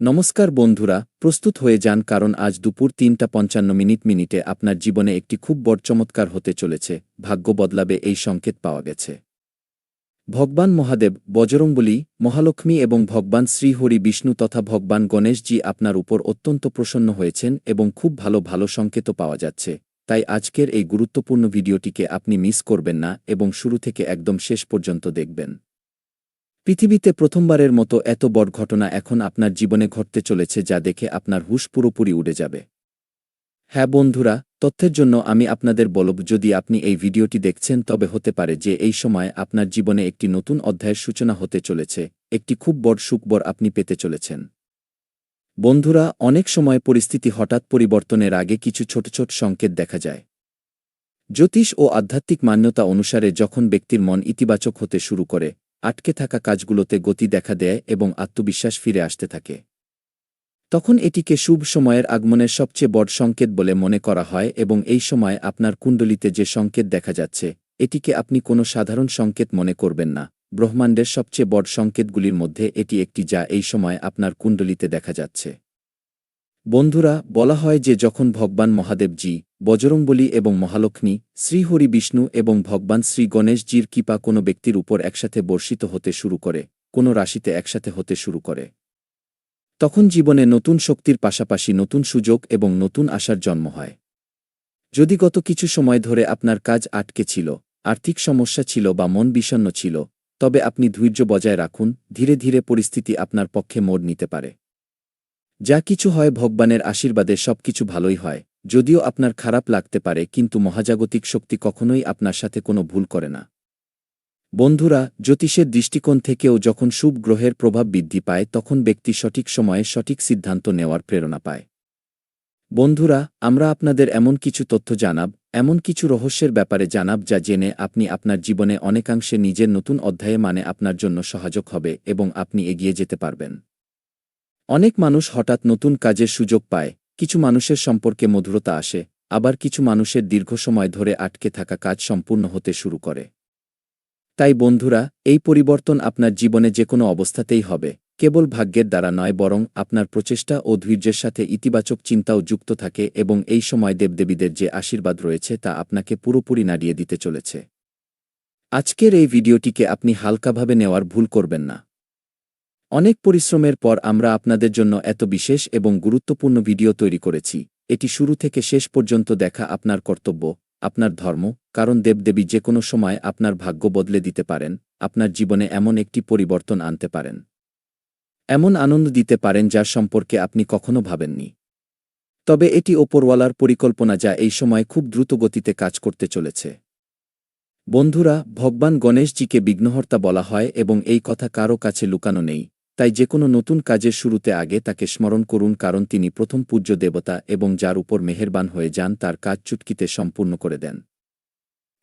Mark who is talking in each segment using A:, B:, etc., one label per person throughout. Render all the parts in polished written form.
A: নমস্কার বন্ধুরা, প্রস্তুত হয়ে যান কারণ আজ দুপুর ৩:৫৫ আপনার জীবনে একটি খুব বড় চমৎকার হতে চলেছে। ভাগ্য বদলাবে এই সংকেত পাওয়া গেছে। ভগবান মহাদেব, বজরংবলী, মহালক্ষ্মী এবং ভগবান শ্রীহরি বিষ্ণু তথা ভগবান গণেশজি আপনার উপর অত্যন্ত প্রসন্ন হয়েছেন এবং খুব ভালো ভালো সংকেতও পাওয়া যাচ্ছে। তাই আজকের এই গুরুত্বপূর্ণ ভিডিওটিকে আপনি মিস করবেন না এবং শুরু থেকে একদম শেষ পর্যন্ত দেখবেন। পৃথিবীতে প্রথমবারের মতো এত বড় ঘটনা এখন আপনার জীবনে ঘটতে চলেছে যা দেখে আপনার হুঁশ পুরোপুরি উড়ে যাবে। হ্যাঁ বন্ধুরা, তথ্যের জন্য আমি আপনাদের বলব, যদি আপনি এই ভিডিওটি দেখছেন তবে হতে পারে যে এই সময় আপনার জীবনে একটি নতুন অধ্যায়ের সূচনা হতে চলেছে, একটি খুব বড় সুখবর আপনি পেতে চলেছেন। বন্ধুরা, অনেক সময় পরিস্থিতি হঠাৎ পরিবর্তনের আগে কিছু ছোট ছোট সংকেত দেখা যায়। জ্যোতিষ ও আধ্যাত্মিক মান্যতা অনুসারে যখন ব্যক্তির মন ইতিবাচক হতে শুরু করে, আটকে থাকা কাজগুলোতে গতি দেখা দেয় এবং আত্মবিশ্বাস ফিরে আসতে থাকে, তখন এটিকে শুভ সময়ের আগমনের সবচেয়ে বড় সংকেত বলে মনে করা হয়। এবং এই সময় আপনার কুণ্ডলিতে যে সংকেত দেখা যাচ্ছে, এটিকে আপনি কোনো সাধারণ সংকেত মনে করবেন না। ব্রহ্মাণ্ডের সবচেয়ে বড় সংকেতগুলির মধ্যে এটি একটি যা এই সময় আপনার কুণ্ডলিতে দেখা যাচ্ছে। বন্ধুরা, বলা হয় যে যখন ভগবান মহাদেবজি, বজরংবলী এবং মহালক্ষ্মী, শ্রীহরি বিষ্ণু এবং ভগবান শ্রী গণেশজির কৃপা কোনো ব্যক্তির উপর একসাথে বর্ষিত হতে শুরু করে, কোনো রাশিতে একসাথে হতে শুরু করে, তখন জীবনে নতুন শক্তির পাশাপাশি নতুন সুযোগ এবং নতুন আশার জন্ম হয়। যদি গত কিছু সময় ধরে আপনার কাজ আটকে ছিল, আর্থিক সমস্যা ছিল বা মন বিষণ্ণ ছিল, তবে আপনি ধৈর্য বজায় রাখুন। ধীরে ধীরে পরিস্থিতি আপনার পক্ষে মোড় নিতে পারে। যা কিছু হয় ভগবানের আশীর্বাদে সবকিছু ভালোই হয়। যদিও আপনার খারাপ লাগতে পারে, কিন্তু মহাজাগতিক শক্তি কখনোই আপনার সাথে কোনো ভুল করে না। বন্ধুরা, জ্যোতিষের দৃষ্টিকোণ থেকেও যখন শুভ গ্রহের প্রভাব বৃদ্ধি পায় তখন ব্যক্তি সঠিক সময়ে সঠিক সিদ্ধান্ত নেওয়ার প্রেরণা পায়। বন্ধুরা, আমরা আপনাদের এমন কিছু তথ্য জানাব, এমন কিছু রহস্যের ব্যাপারে জানাব যা জেনে আপনি আপনার জীবনে অনেকাংশে নিজের নতুন অধ্যায়ে আপনার জন্য সহায়ক হবে এবং আপনি এগিয়ে যেতে পারবেন। অনেক মানুষ হঠাৎ নতুন কাজের সুযোগ পায়, কিছু মানুষের সম্পর্কে মধুরতা আসে, আবার কিছু মানুষের দীর্ঘ সময় ধরে আটকে থাকা কাজ সম্পূর্ণ হতে শুরু করে। তাই বন্ধুরা, এই পরিবর্তন আপনার জীবনে যে কোনো অবস্থাতেই হবে, কেবল ভাগ্যের দ্বারা নয় বরং আপনার প্রচেষ্টা ও ধৈর্যের সাথে ইতিবাচক চিন্তাও যুক্ত থাকে। এবং এই সময় দেবদেবীদের যে আশীর্বাদ রয়েছে তা আপনাকে পুরোপুরি নাড়িয়ে দিতে চলেছে। আজকের এই ভিডিওটিকে আপনি হালকাভাবে নেওয়ার ভুল করবেন না। অনেক পরিশ্রমের পর আমরা আপনাদের জন্য এত বিশেষ এবং গুরুত্বপূর্ণ ভিডিও তৈরি করেছি। এটি শুরু থেকে শেষ পর্যন্ত দেখা আপনার কর্তব্য, আপনার ধর্ম, কারণ দেবদেবী যে কোনো সময় আপনার ভাগ্য বদলে দিতে পারেন, আপনার জীবনে এমন একটি পরিবর্তন আনতে পারেন, এমন আনন্দ দিতে পারেন যার সম্পর্কে আপনি কখনো ভাবেননি। তবে এটি ওপরওয়ালার পরিকল্পনা যা এই সময় খুব দ্রুত গতিতে কাজ করতে চলেছে। বন্ধুরা, ভগবান গণেশজিকে বিঘ্নহর্তা বলা হয় এবং এই কথা কারও কাছে লুকানো নেই। তাই যে কোনো নতুন কাজের শুরুতে আগে তাকে স্মরণ করুন, কারণ তিনি প্রথম পূজ্য দেবতা এবং যার উপর মেহেরবান হয়ে যান তার কাজ চুটকিতে সম্পূর্ণ করে দেন।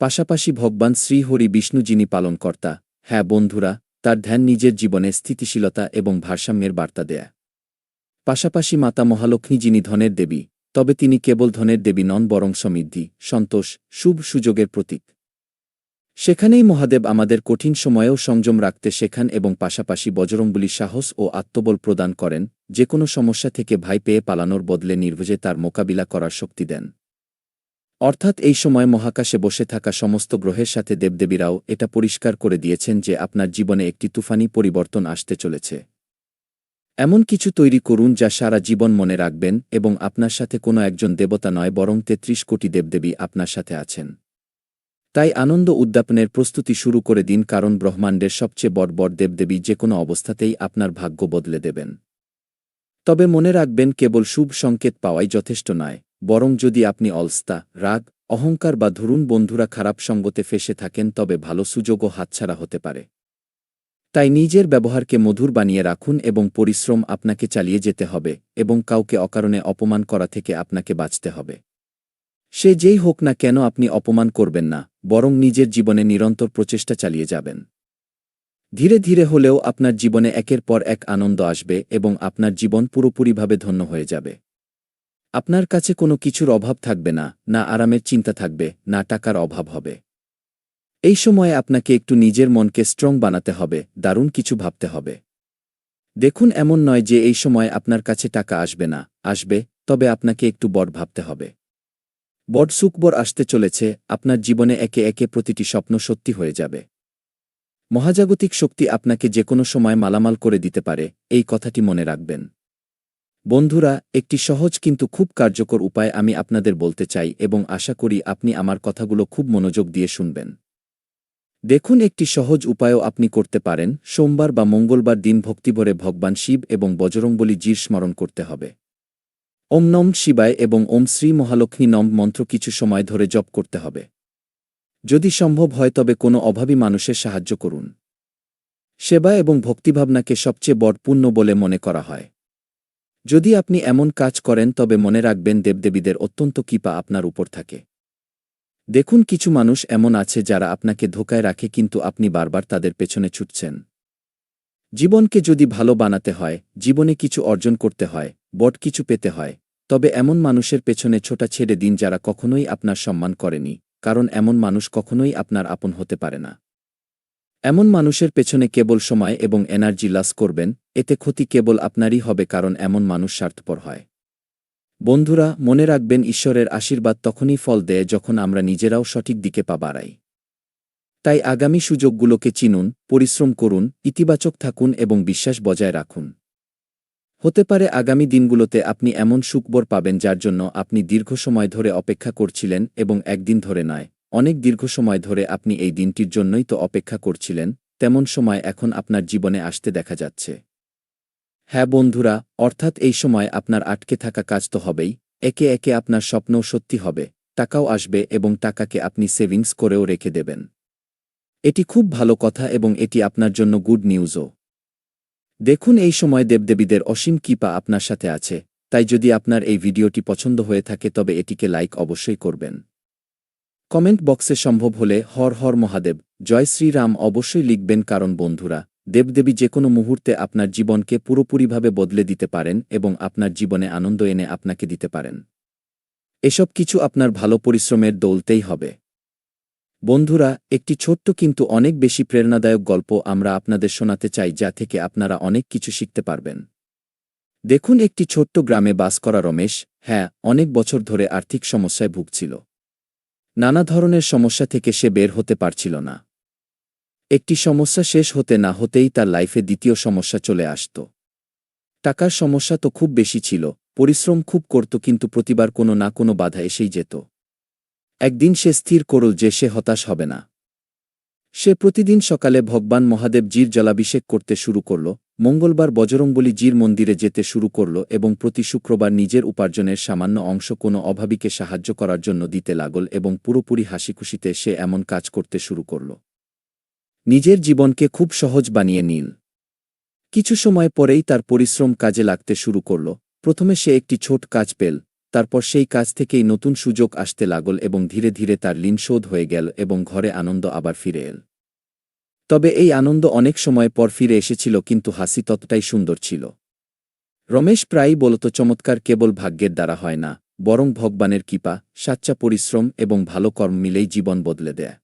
A: পাশাপাশি ভগবান শ্রীহরি বিষ্ণু যিনি পালনকর্তা, হ্যাঁ বন্ধুরা, তার ধ্যান নিজের জীবনে স্থিতিশীলতা এবং ভারসাম্যের বার্তা দেয়। পাশাপাশি মাতা মহালক্ষ্মী যিনি ধনের দেবী, তবে তিনি কেবল ধনের দেবী নন বরং সমৃদ্ধি, সন্তোষ, শুভ সুযোগের প্রতীক। সেখানেই মহাদেব আমাদের কঠিন সময়েও সংযম রাখতে শেখান এবং পাশাপাশি বজরংবলী সাহস ও আত্মবল প্রদান করেন, যে কোনো সমস্যা থেকে ভয় পেয়ে পালানোর বদলে নির্ভয়ে তার মোকাবিলা করার শক্তি দেন। অর্থাৎ এই সময় মহাকাশে বসে থাকা সমস্ত গ্রহের সাথে দেবদেবীরাও এটা পরিষ্কার করে দিয়েছেন যে আপনার জীবনে একটি তুফানি পরিবর্তন আসতে চলেছে। এমন কিছু তৈরি করুন যা সারা জীবন মনে রাখবেন এবং আপনার সাথে কোনো একজন দেবতা নয় বরং ৩৩ কোটি দেবদেবী আপনার সাথে আছেন। তাই আনন্দ উদ্যাপনের প্রস্তুতি শুরু করে দিন, কারণ ব্রহ্মাণ্ডের সবচেয়ে বড় বড় দেবদেবী যে কোনো অবস্থাতেই আপনার ভাগ্য বদলে দেবেন। তবে মনে রাখবেন, কেবল শুভ সংকেত পাওয়াই যথেষ্ট নয়, বরং যদি আপনি অলস্তা, রাগ, অহংকার বা ধরুন বন্ধুরা খারাপ সঙ্গতে ফেঁসে থাকেন তবে ভালো সুযোগও হাতছাড়া হতে পারে। তাই নিজের ব্যবহারকে মধুর বানিয়ে রাখুন এবং পরিশ্রম আপনাকে চালিয়ে যেতে হবে এবং কাউকে অকারণে অপমান করা থেকে আপনাকে বাঁচতে হবে। সে যেই হোক না কেন আপনি অপমান করবেন না, বরং নিজের জীবনে নিরন্তর প্রচেষ্টা চালিয়ে যাবেন। ধীরে ধীরে হলেও আপনার জীবনে একের পর এক আনন্দ আসবে এবং আপনার জীবন পুরোপুরিভাবে ধন্য হয়ে যাবে। আপনার কাছে কোনো কিছুর অভাব থাকবে না, না আরামের চিন্তা থাকবে, না টাকার অভাব হবে। এই সময়ে আপনাকে একটু নিজের মনকে স্ট্রং বানাতে হবে, দারুণ কিছু ভাবতে হবে। দেখুন, এমন নয় যে এই সময় আপনার কাছে টাকা আসবে না, আসবে, তবে আপনাকে একটু বড় ভাবতে হবে। বড় সুখবর আসতে চলেছে, আপনার জীবনে একে একে প্রতিটি স্বপ্ন সত্যি হয়ে যাবে। মহাজাগতিক শক্তি আপনাকে যেকোনো সময় মালামাল করে দিতে পারে, এই কথাটি মনে রাখবেন। বন্ধুরা, একটি সহজ কিন্তু খুব কার্যকর উপায় আমি আপনাদের বলতে চাই এবং আশা করি আপনি আমার কথাগুলো খুব মনোযোগ দিয়ে শুনবেন। দেখুন, একটি সহজ উপায়ও আপনি করতে পারেন। সোমবার বা মঙ্গলবার দিন ভক্তিভরে ভগবান শিব এবং বজরংবলী জির স্মরণ করতে হবে। ওম নম শিবায় এবং ওম শ্রী মহালক্ষ্মী নম মন্ত্র কিছু সময় ধরে জপ করতে হবে। যদি সম্ভব হয় তবে কোনো অভাবী মানুষের সাহায্য করুন। সেবা এবং ভক্তিভাবনাকে সবচেয়ে বড় পুণ্য বলে মনে করা হয়। যদি আপনি এমন কাজ করেন তবে মনে রাখবেন দেবদেবীদের অত্যন্ত কৃপা আপনার উপর থাকে। দেখুন, কিছু মানুষ এমন আছে যারা আপনাকে ধোকায় রাখে কিন্তু আপনি বারবার তাদের পেছনে ছুটছেন। জীবনকে যদি ভালো বানাতে হয়, জীবনে কিছু অর্জন করতে হয়, বড় কিছু পেতে হয়, তবে এমন মানুষের পেছনে ছোটা ছেড়ে দিন যারা কখনোই আপনার সম্মান করেনি, কারণ এমন মানুষ কখনোই আপনার আপন হতে পারে না। এমন মানুষের পেছনে কেবল সময় এবং এনার্জি লস করবেন, এতে ক্ষতি কেবল আপনারই হবে, কারণ এমন মানুষ স্বার্থপর হয়। বন্ধুরা, মনে রাখবেন, ঈশ্বরের আশীর্বাদ তখনই ফল দেয় যখন আমরা নিজেরাও সঠিক দিকে পা বাড়াই। তাই আগামী সুযোগগুলোকে চিনুন, পরিশ্রম করুন, ইতিবাচক থাকুন এবং বিশ্বাস বজায় রাখুন। হতে পারে আগামী দিনগুলোতে আপনি এমন সুখবর পাবেন যার জন্য আপনি দীর্ঘ সময় ধরে অপেক্ষা করছিলেন, এবং একদিন ধরে নয়, অনেক দীর্ঘ সময় ধরে আপনি এই দিনটির জন্যই তো অপেক্ষা করছিলেন। তেমন সময় এখন আপনার জীবনে আসতে দেখা যাচ্ছে। হ্যাঁ বন্ধুরা, অর্থাৎ এই সময় আপনার আটকে থাকা কাজ তো হবেই, একে একে আপনার স্বপ্নও সত্যি হবে, টাকাও আসবে এবং টাকাকে আপনি সেভিংস করেও রেখে দেবেন। এটি খুব ভালো কথা এবং এটি আপনার জন্য গুড নিউজও। দেখুন, এই সময় দেবদেবীদের অসীম কৃপা আপনার সাথে আছে, তাই যদি আপনার এই ভিডিওটি পছন্দ হয়ে থাকে তবে এটিকে লাইক অবশ্যই করবেন। কমেন্ট বক্সে সম্ভব হলে হর হর মহাদেব, জয় শ্রীরাম অবশ্যই লিখবেন, কারণ বন্ধুরা, দেবদেবী যে কোনো মুহূর্তে আপনার জীবনকে পুরোপুরিভাবে বদলে দিতে পারেন এবং আপনার জীবনে আনন্দ এনে আপনাকে দিতে পারেন। এসব কিছু আপনার ভালো পরিশ্রমের দৌলতেই হবে। বন্ধুরা, একটি ছোট্ট কিন্তু অনেক বেশি প্রেরণাদায়ক গল্প আমরা আপনাদের শোনাতে চাই, যা থেকে আপনারা অনেক কিছু শিখতে পারবেন। দেখুন, একটি ছোট্ট গ্রামে বাস করা রমেশ, হ্যাঁ, অনেক বছর ধরে আর্থিক সমস্যায় ভুগছিল। নানা ধরনের সমস্যা থেকে সে বের হতে পারছিল না। একটি সমস্যা শেষ হতে না হতেই তার লাইফে দ্বিতীয় সমস্যা চলে আসত। টাকার সমস্যা তো খুব বেশি ছিল, পরিশ্রম খুব করত, কিন্তু প্রতিবার কোনো না কোনো বাধা এসেই যেত। একদিন সে স্থির করল যে সে হতাশ হবে না। সে প্রতিদিন সকালে ভগবান মহাদেব জির জলাভিষেক করতে শুরু করল, মঙ্গলবার বজরংবলী জির মন্দিরে যেতে শুরু করল এবং প্রতি শুক্রবার নিজের উপার্জনের সামান্য অংশ কোনো অভাবীকে সাহায্য করার জন্য দিতে লাগল এবং পুরোপুরি হাসিখুশিতে সে এমন কাজ করতে শুরু করল। নিজের জীবনকে খুব সহজ বানিয়ে নিল। কিছু সময় পরেই তার পরিশ্রম কাজে লাগতে শুরু করল। প্রথমে সে একটি ছোট কাজ পেল, তারপর সেই কাজ থেকেই নতুন সুযোগ আসতে লাগল এবং ধীরে ধীরে তার ঋণ শোধ হয়ে গেল এবং ঘরে আনন্দ আবার ফিরে এল। তবে এই আনন্দ অনেক সময় পর ফিরে এসেছিল, কিন্তু হাসি ততটাই সুন্দর ছিল। রমেশ প্রায়ই বলত, চমৎকার কেবল ভাগ্যের দ্বারা হয় না, বরং ভগবানের কৃপা, সাচ্চা পরিশ্রম এবং ভালো কর্ম মিলেই জীবন বদলে দেয়।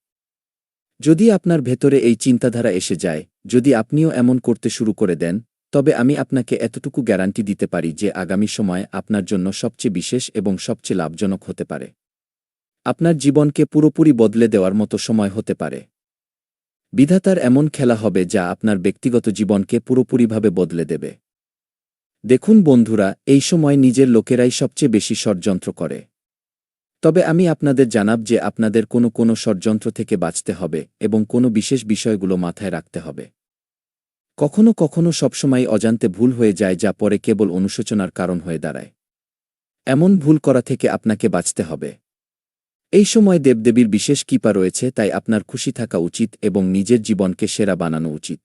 A: যদি আপনার ভেতরে এই চিন্তাধারা এসে যায়, যদি আপনিও এমন করতে শুরু করে দেন, তবে আমি আপনাকে এতটুকু গ্যারান্টি দিতে পারি যে আগামী সময় আপনার জন্য সবচেয়ে বিশেষ এবং সবচেয়ে লাভজনক হতে পারে। আপনার জীবনকে পুরোপুরি বদলে দেওয়ার মতো সময় হতে পারে। বিধাতার এমন খেলা হবে যা আপনার ব্যক্তিগত জীবনকে পুরোপুরিভাবে বদলে দেবে। দেখুন বন্ধুরা, এই সময় নিজের লোকেরাই সবচেয়ে বেশি ষড়যন্ত্র করে। তবে আমি আপনাদের জানাব যে আপনাদের কোনো ষড়যন্ত্র থেকে বাঁচতে হবে এবং কোনো বিশেষ বিষয়গুলো মাথায় রাখতে হবে। কখনো কখনো সবসময় অজান্তে ভুল হয়ে যায়, যা পরে কেবল অনুশোচনার কারণ হয়ে দাঁড়ায়। এমন ভুল করা থেকে আপনাকে বাঁচতে হবে। এই সময় দেবদেবীর বিশেষ কৃপা রয়েছে, তাই আপনার খুশি থাকা উচিত এবং নিজের জীবনকে সেরা বানানো উচিত।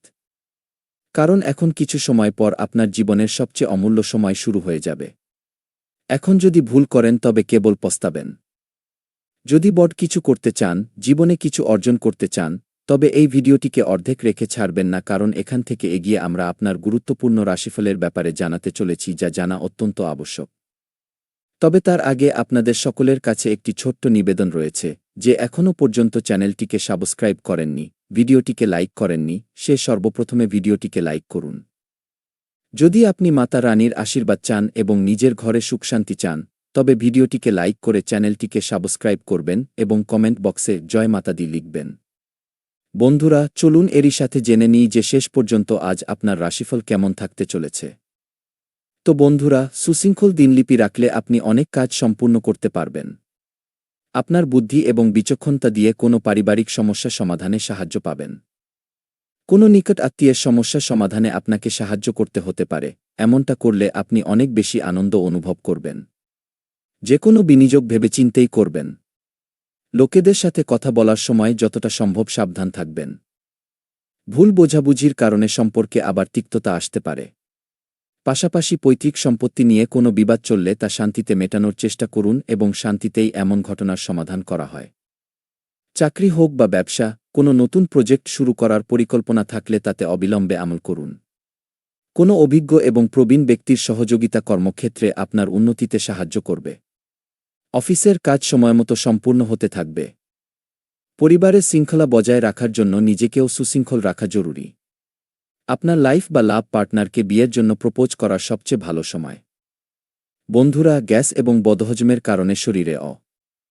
A: কারণ এখন কিছু সময় পর আপনার জীবনের সবচেয়ে অমূল্য সময় শুরু হয়ে যাবে। এখন যদি ভুল করেন তবে কেবল পস্তাবেন। যদি বড় কিছু করতে চান, জীবনে কিছু অর্জন করতে চান, তবে এই ভিডিওটিকে অর্ধেক রেখে ছাড়বেন না, কারণ এখান থেকে এগিয়ে আমরা আপনার গুরুত্বপূর্ণ রাশিফলের ব্যাপারে জানাতে চলেছি, যা জানা অত্যন্ত আবশ্যক। তবে তার আগে আপনাদের সকলের কাছে একটি ছোট্ট নিবেদন রয়েছে, যে এখনও পর্যন্ত চ্যানেলটিকে সাবস্ক্রাইব করেননি, ভিডিওটিকে লাইক করেননি, সে সর্বপ্রথমে ভিডিওটিকে লাইক করুন। যদি আপনি মাতা রানীর আশীর্বাদ চান এবং নিজের ঘরে সুখশান্তি চান, তবে ভিডিওটিকে লাইক করে চ্যানেলটিকে সাবস্ক্রাইব করবেন এবং কমেন্ট বক্সে জয় মাতা দি লিখবেন। বন্ধুরা, চলুন এরই সাথে জেনে নিই যে শেষ পর্যন্ত আজ আপনার রাশিফল কেমন থাকতে চলেছে। তো বন্ধুরা, সুশৃঙ্খল দিনলিপি রাখলে আপনি অনেক কাজ সম্পূর্ণ করতে পারবেন। আপনার বুদ্ধি এবং বিচক্ষণতা দিয়ে কোনো পারিবারিক সমস্যা সমাধানে সাহায্য পাবেন। কোনো নিকট আত্মীয়ের সমস্যা সমাধানে আপনাকে সাহায্য করতে হতে পারে, এমনটা করলে আপনি অনেক বেশি আনন্দ অনুভব করবেন। যে কোনো বিনিয়োগ ভেবেচিন্তেই করবেন। লোকেদের সাথে কথা বলার সময় যতটা সম্ভব সাবধান থাকবেন। ভুল বোঝাবুঝির কারণে সম্পর্কে আবার তিক্ততা আসতে পারে। পাশাপাশি পৈতৃক সম্পত্তি নিয়ে কোনো বিবাদ চললে তা শান্তিতে মেটানোর চেষ্টা করুন এবং শান্তিতেই এমন ঘটনার সমাধান করা হয়। চাকরি হোক বা ব্যবসা, কোনো নতুন প্রজেক্ট শুরু করার পরিকল্পনা থাকলে তাতে অবিলম্বে আমল করুন। কোনো অভিজ্ঞ এবং প্রবীণ ব্যক্তির সহযোগিতা কর্মক্ষেত্রে আপনার উন্নতিতে সাহায্য করবে। অফিসের কাজ সময়মতো সম্পূর্ণ হতে থাকবে। পরিবারের শৃঙ্খলা বজায় রাখার জন্য নিজেকেও সুশৃঙ্খল রাখা জরুরি। আপনার লাইফ বা লাভ পার্টনারকে বিয়ের জন্য প্রপোজ করার সবচেয়ে ভালো সময়। বন্ধুরা, গ্যাস এবং বদহজমের কারণে শরীরে